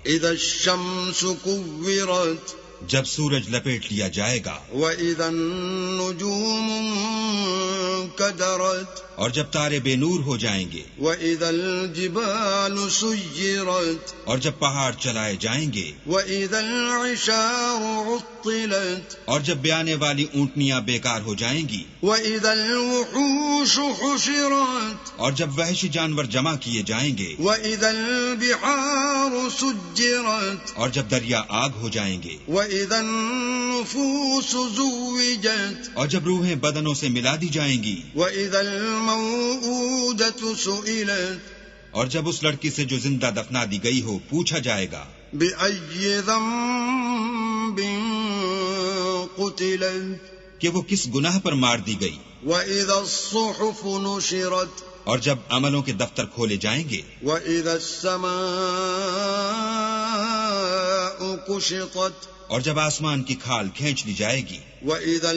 اذا الشمس كورت جب سورج لپیٹ لیا جائے گا، واذا النجوم انكدرت اور جب تارے بے نور ہو جائیں گے، واذا الجبال سيرت اور جب پہاڑ چلائے جائیں گے، واذا العشار عطلت اور جب بیانے والی اونٹنیاں بیکار ہو جائیں گی، واذا الوحوش حشرت اور جب وحشی جانور جمع کیے جائیں گے، واذا البحار سجرت اور جب دریا آگ ہو جائیں گے، واذا النفوس زوجت اور جب روحیں بدنوں سے ملا دی جائیں گی، واذا الموءودة سئلت اور جب اس لڑکی سے جو زندہ دفنا دی گئی ہو پوچھا جائے گا، بأي ذنب قتلت کہ وہ کس گناہ پر مار دی گئی، وإذا الصحف نشرت اور جب عملوں کے دفتر کھولے جائیں گے، وإذا السماء كشطت اور جب آسمان کی کھال کھینچ لی جائے گی، وإذا